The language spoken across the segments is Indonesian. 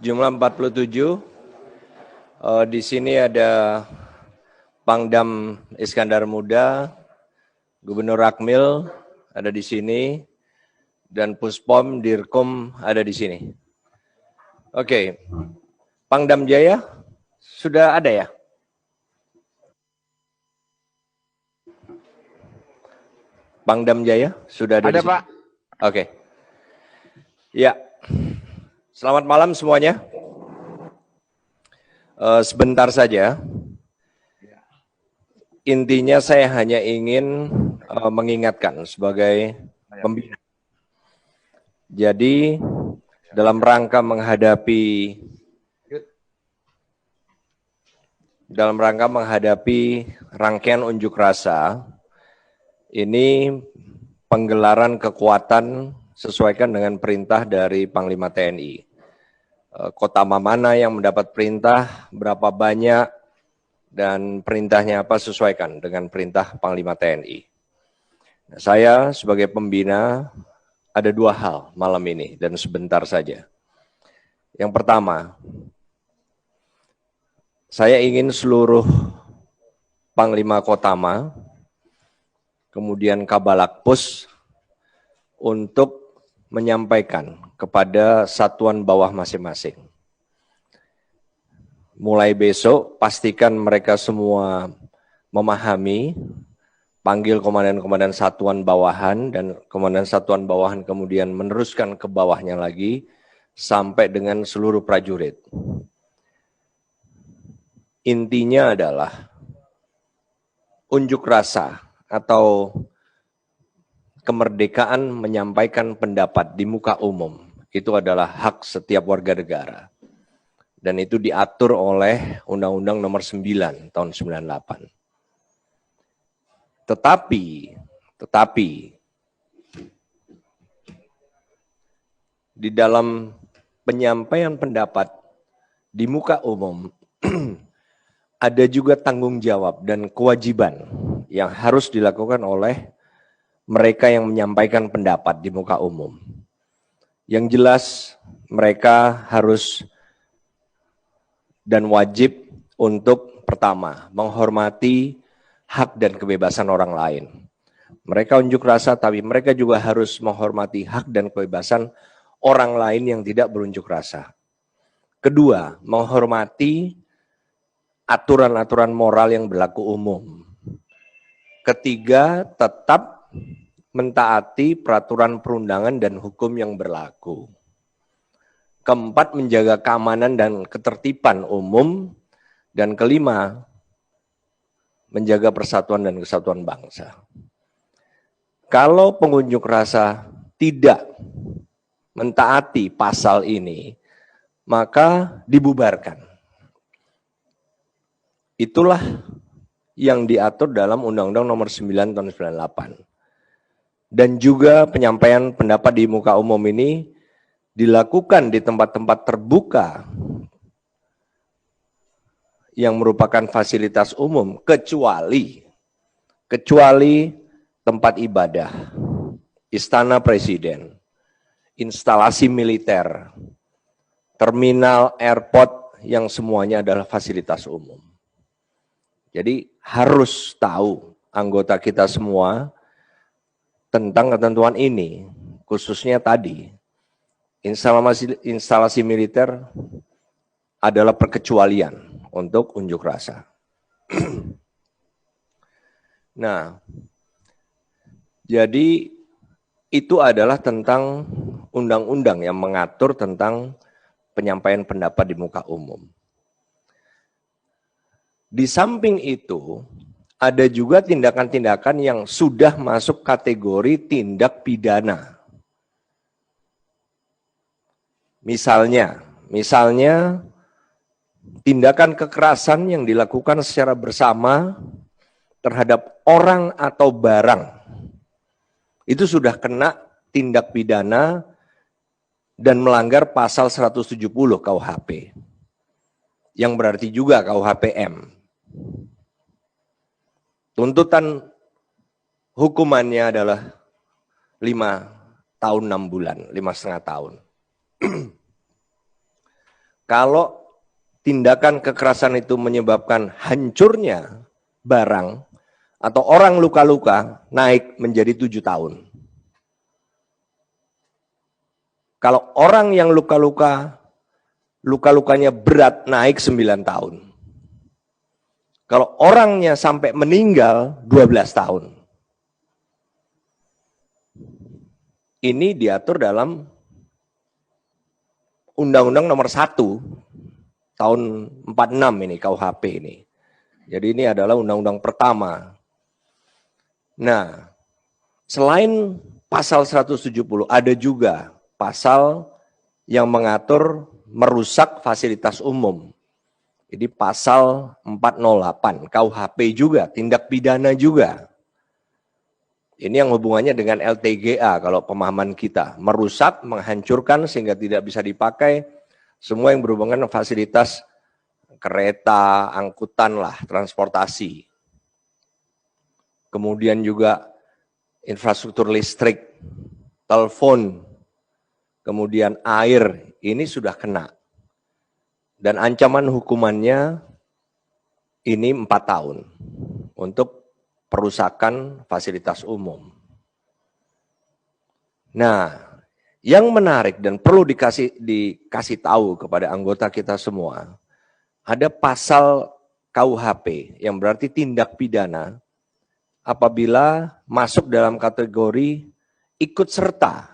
Jumlah 47. Di sini ada Pangdam Iskandar Muda, Gubernur Akmil ada di sini, dan Puspom Dirkom ada di sini. Oke, Pangdam Jaya sudah ada ya? Pangdam Jaya sudah ada di sini? Pak. Oke. Ya, selamat malam semuanya. Sebentar saja. Intinya saya hanya ingin mengingatkan sebagai pembina. Jadi dalam rangka menghadapi rangkaian unjuk rasa, ini penggelaran kekuatan sesuaikan dengan perintah dari Panglima TNI. Kota mana yang mendapat perintah, berapa banyak, dan perintahnya apa sesuaikan dengan perintah Panglima TNI. Saya sebagai pembina ada dua hal malam ini dan sebentar saja. Yang pertama, saya ingin seluruh Panglima Kotama, kemudian Kabalakpus, untuk menyampaikan kepada satuan bawah masing-masing. Mulai besok, pastikan mereka semua memahami, panggil komandan-komandan satuan bawahan, dan komandan satuan bawahan kemudian meneruskan ke bawahnya lagi, sampai dengan seluruh prajurit. Intinya adalah unjuk rasa atau kemerdekaan menyampaikan pendapat di muka umum itu adalah hak setiap warga negara. Dan itu diatur oleh Undang-Undang Nomor 9 tahun 98. Tetapi di dalam penyampaian pendapat di muka umum ada juga tanggung jawab dan kewajiban yang harus dilakukan oleh mereka yang menyampaikan pendapat di muka umum. Yang jelas mereka harus dan wajib untuk pertama, menghormati hak dan kebebasan orang lain. Mereka unjuk rasa tapi mereka juga harus menghormati hak dan kebebasan orang lain yang tidak berunjuk rasa. Kedua, menghormati aturan-aturan moral yang berlaku umum. Ketiga, tetap mentaati peraturan perundangan dan hukum yang berlaku. Keempat, menjaga keamanan dan ketertiban umum. Dan kelima, menjaga persatuan dan kesatuan bangsa. Kalau pengunjuk rasa tidak mentaati pasal ini, maka dibubarkan. Itulah yang diatur dalam Undang-Undang Nomor 9 tahun 98. Dan juga penyampaian pendapat di muka umum ini dilakukan di tempat-tempat terbuka yang merupakan fasilitas umum kecuali tempat ibadah, istana presiden, instalasi militer, terminal, airport yang semuanya adalah fasilitas umum. Jadi harus tahu anggota kita semua tentang ketentuan ini, khususnya tadi, instalasi militer adalah perkecualian untuk unjuk rasa. Nah, jadi itu adalah tentang undang-undang yang mengatur tentang penyampaian pendapat di muka umum. Di samping itu, ada juga tindakan-tindakan yang sudah masuk kategori tindak pidana. Misalnya tindakan kekerasan yang dilakukan secara bersama terhadap orang atau barang. Itu sudah kena tindak pidana dan melanggar pasal 170 KUHP. Yang berarti juga KUHP-M. Tuntutan hukumannya adalah 5 tahun 6 bulan, 5,5 tahun. Kalau tindakan kekerasan itu menyebabkan hancurnya barang atau orang luka-luka, naik menjadi 7 tahun. Kalau orang yang luka-lukanya berat, naik 9 tahun. Kalau orangnya sampai meninggal, 12 tahun. Ini diatur dalam Undang-Undang Nomor 1 tahun 46 ini, KUHP ini. Jadi ini adalah undang-undang pertama. Nah, selain pasal 170, ada juga pasal yang mengatur merusak fasilitas umum. Jadi pasal 408 KUHP juga, tindak pidana juga. Ini yang hubungannya dengan LTGA kalau pemahaman kita. Merusak, menghancurkan sehingga tidak bisa dipakai. Semua yang berhubungan dengan fasilitas kereta, angkutan lah, transportasi. Kemudian juga infrastruktur listrik, telepon, kemudian air, ini sudah kena. Dan ancaman hukumannya ini 4 tahun untuk perusakan fasilitas umum. Nah, yang menarik dan perlu dikasih tahu kepada anggota kita semua, ada pasal KUHP yang berarti tindak pidana apabila masuk dalam kategori ikut serta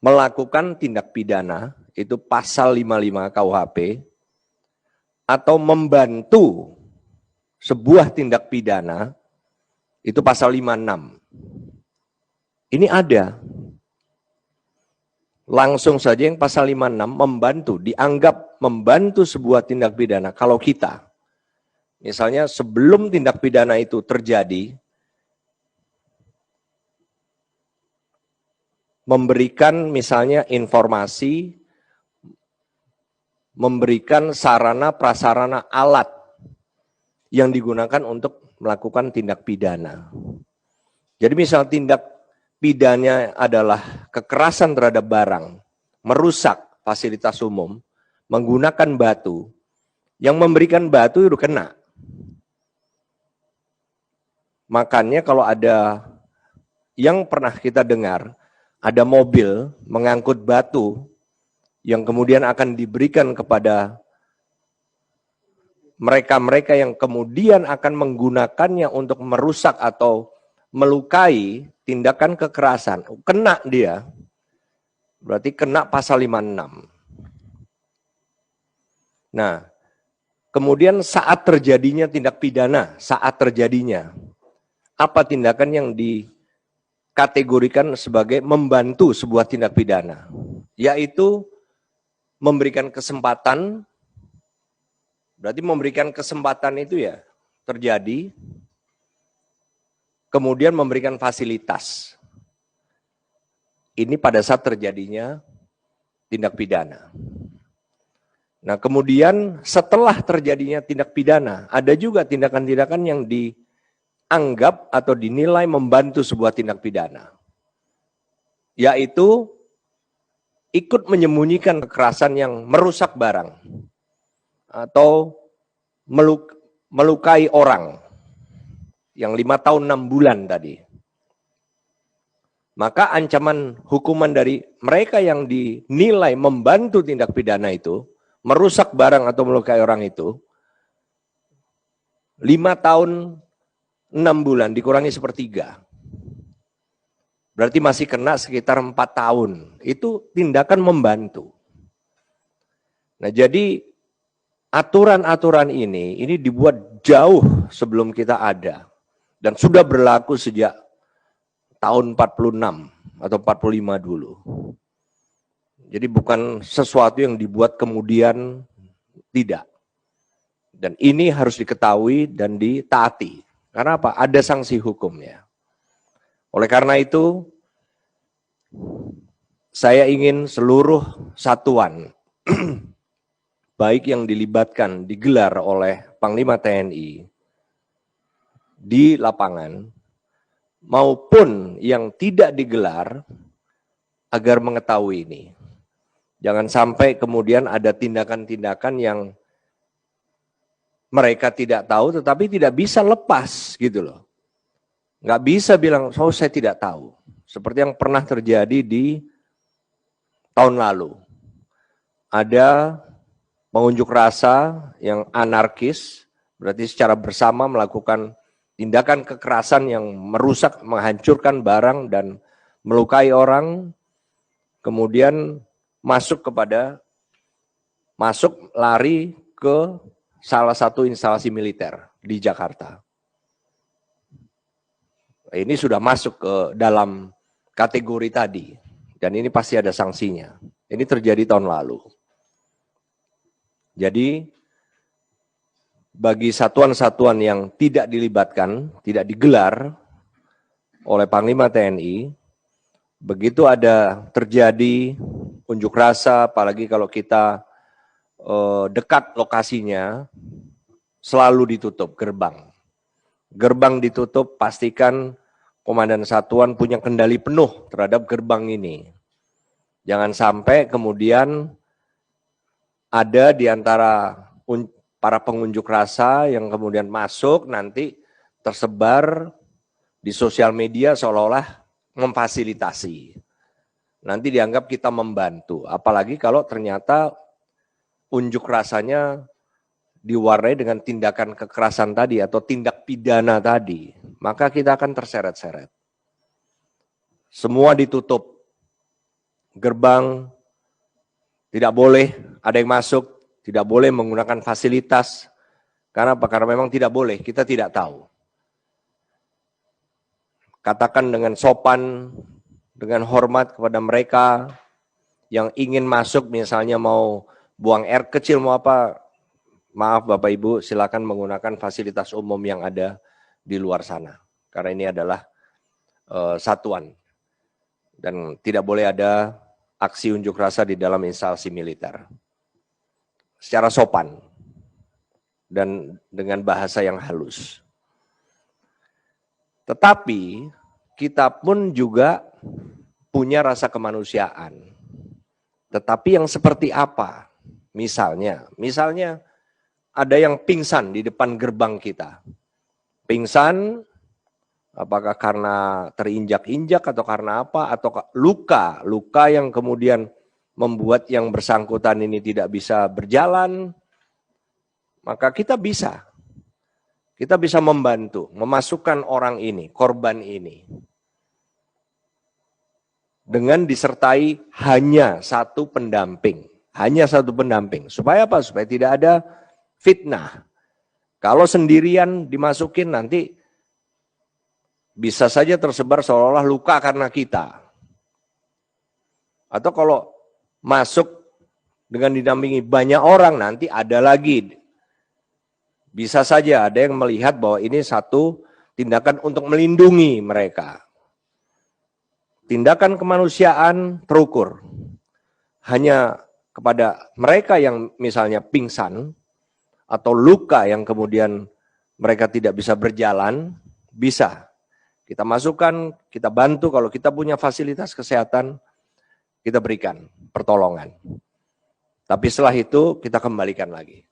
melakukan tindak pidana, itu pasal 55 KUHP, atau membantu sebuah tindak pidana, itu pasal 56. Ini ada. Langsung saja yang pasal 56 membantu, dianggap membantu sebuah tindak pidana. Kalau kita, misalnya sebelum tindak pidana itu terjadi, memberikan misalnya informasi, memberikan sarana prasarana alat yang digunakan untuk melakukan tindak pidana. Jadi misal tindak pidana adalah kekerasan terhadap barang, merusak fasilitas umum, menggunakan batu, yang memberikan batu itu kena. Makanya kalau ada yang pernah kita dengar, ada mobil mengangkut batu yang kemudian akan diberikan kepada mereka-mereka yang kemudian akan menggunakannya untuk merusak atau melukai, tindakan kekerasan, kena dia. Berarti kena pasal 56. Nah, kemudian saat terjadinya tindak pidana, apa tindakan yang dikategorikan sebagai membantu sebuah tindak pidana? Yaitu memberikan kesempatan. Berarti memberikan kesempatan itu ya terjadi, kemudian memberikan fasilitas. Ini pada saat terjadinya tindak pidana. Nah, kemudian setelah terjadinya tindak pidana, ada juga tindakan-tindakan yang dianggap atau dinilai membantu sebuah tindak pidana. Yaitu ikut menyembunyikan kekerasan yang merusak barang atau melukai orang yang 5 tahun 6 bulan tadi. Maka ancaman hukuman dari mereka yang dinilai membantu tindak pidana itu, merusak barang atau melukai orang itu, 5 tahun 6 bulan dikurangi 1/3. Berarti masih kena sekitar 4 tahun. Itu tindakan membantu. Nah, jadi aturan-aturan ini dibuat jauh sebelum kita ada dan sudah berlaku sejak tahun 46 atau 45 dulu. Jadi bukan sesuatu yang dibuat kemudian, tidak. Dan ini harus diketahui dan ditaati. Karena apa? Ada sanksi hukumnya. Oleh karena itu, saya ingin seluruh satuan baik yang dilibatkan, digelar oleh Panglima TNI di lapangan, maupun yang tidak digelar, agar mengetahui ini. Jangan sampai kemudian ada tindakan-tindakan yang mereka tidak tahu tetapi tidak bisa lepas gitu loh. Nggak bisa bilang, oh saya tidak tahu. Seperti yang pernah terjadi di tahun lalu. Ada pengunjuk rasa yang anarkis, berarti secara bersama melakukan tindakan kekerasan yang merusak, menghancurkan barang dan melukai orang, kemudian masuk lari ke salah satu instalasi militer di Jakarta. Ini sudah masuk ke dalam kategori tadi, dan ini pasti ada sanksinya. Ini terjadi tahun lalu. Jadi, bagi satuan-satuan yang tidak dilibatkan, tidak digelar oleh Panglima TNI, begitu ada terjadi unjuk rasa, apalagi kalau kita dekat lokasinya, selalu ditutup gerbang. Gerbang ditutup, pastikan komandan satuan punya kendali penuh terhadap gerbang ini. Jangan sampai kemudian ada di antara para pengunjuk rasa yang kemudian masuk nanti tersebar di sosial media seolah-olah memfasilitasi. Nanti dianggap kita membantu, apalagi kalau ternyata unjuk rasanya diwarnai dengan tindakan kekerasan tadi atau tindak pidana tadi, maka kita akan terseret-seret. Semua ditutup, gerbang tidak boleh ada yang masuk, tidak boleh menggunakan fasilitas. Karena apa? Karena memang tidak boleh, kita tidak tahu. Katakan dengan sopan, dengan hormat kepada mereka yang ingin masuk, misalnya mau buang air kecil, mau apa, maaf Bapak Ibu, silakan menggunakan fasilitas umum yang ada di luar sana. Karena ini adalah satuan. Dan tidak boleh ada aksi unjuk rasa di dalam instalasi militer. Secara sopan dan dengan bahasa yang halus. Tetapi kita pun juga punya rasa kemanusiaan. Tetapi yang seperti apa? Misalnya ada yang pingsan di depan gerbang kita. Pingsan, apakah karena terinjak-injak atau karena apa, atau luka yang kemudian membuat yang bersangkutan ini tidak bisa berjalan, maka kita bisa membantu, memasukkan orang ini, korban ini, dengan disertai hanya satu pendamping. Supaya apa? Supaya tidak ada fitnah. Kalau sendirian dimasukin nanti bisa saja tersebar seolah-olah luka karena kita. Atau kalau masuk dengan didampingi banyak orang, nanti ada lagi. Bisa saja ada yang melihat bahwa ini satu tindakan untuk melindungi mereka. Tindakan kemanusiaan terukur. Hanya kepada mereka yang misalnya pingsan atau luka yang kemudian mereka tidak bisa berjalan, bisa. Kita masukkan, kita bantu, kalau kita punya fasilitas kesehatan, kita berikan pertolongan. Tapi setelah itu kita kembalikan lagi.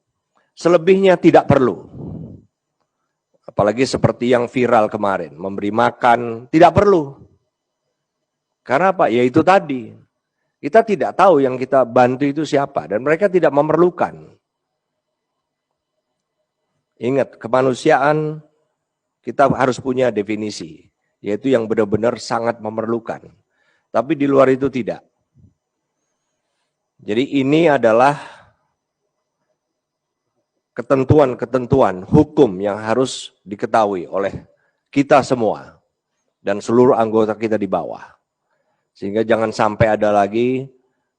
Selebihnya tidak perlu. Apalagi seperti yang viral kemarin, memberi makan, tidak perlu. Karena apa? Ya itu tadi. Kita tidak tahu yang kita bantu itu siapa, dan mereka tidak memerlukan. Ingat, kemanusiaan kita harus punya definisi, yaitu yang benar-benar sangat memerlukan. Tapi di luar itu tidak. Jadi ini adalah ketentuan-ketentuan hukum yang harus diketahui oleh kita semua dan seluruh anggota kita di bawah. Sehingga jangan sampai ada lagi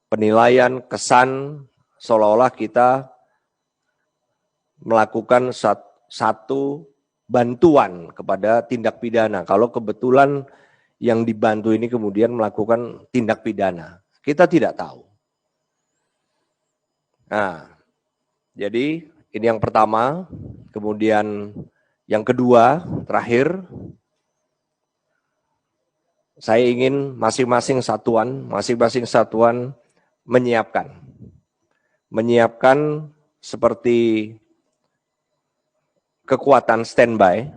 penilaian, kesan seolah-olah kita melakukan satu bantuan kepada tindak pidana. Kalau kebetulan yang dibantu ini kemudian melakukan tindak pidana, kita tidak tahu. Nah, jadi ini yang pertama. Kemudian yang kedua, terakhir, saya ingin masing-masing satuan menyiapkan seperti kekuatan standby,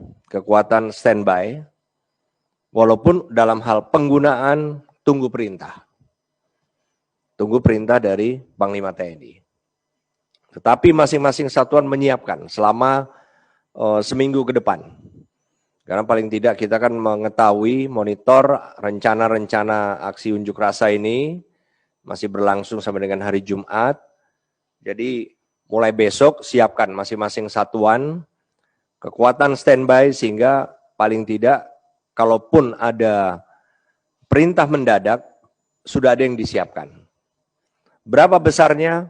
walaupun dalam hal penggunaan tunggu perintah dari Panglima TNI. Tetapi masing-masing satuan menyiapkan selama seminggu ke depan. Karena paling tidak kita kan mengetahui, monitor rencana-rencana aksi unjuk rasa ini masih berlangsung sampai dengan hari Jumat. Jadi mulai besok siapkan masing-masing satuan kekuatan standby sehingga paling tidak kalaupun ada perintah mendadak sudah ada yang disiapkan. Berapa besarnya?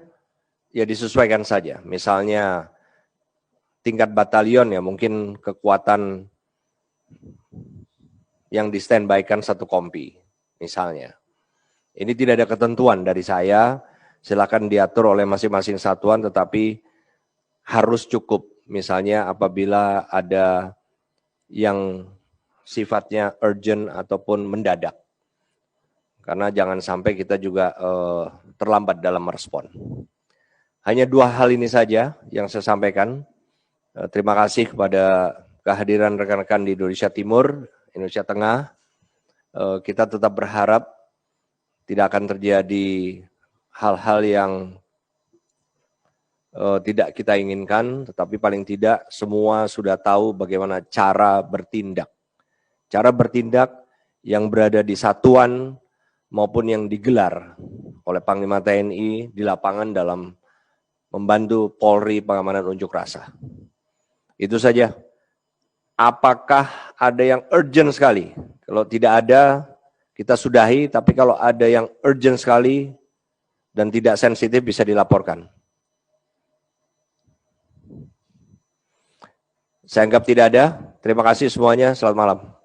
Ya disesuaikan saja. Misalnya tingkat batalion ya mungkin kekuatan yang di standby-kan satu kompi misalnya. Ini tidak ada ketentuan dari saya, silakan diatur oleh masing-masing satuan tetapi harus cukup. Misalnya apabila ada yang sifatnya urgent ataupun mendadak. Karena jangan sampai kita juga terlambat dalam merespon. Hanya 2 hal ini saja yang saya sampaikan. Terima kasih kepada kehadiran rekan-rekan di Indonesia Timur, Indonesia Tengah. Kita tetap berharap tidak akan terjadi hal-hal yang tidak kita inginkan, tetapi paling tidak semua sudah tahu bagaimana cara bertindak. Cara bertindak yang berada di satuan maupun yang digelar oleh Panglima TNI di lapangan dalam membantu Polri pengamanan unjuk rasa. Itu saja. Apakah ada yang urgent sekali? Kalau tidak ada, kita sudahi. Tapi kalau ada yang urgent sekali dan tidak sensitif bisa dilaporkan. Saya anggap tidak ada. Terima kasih semuanya. Selamat malam.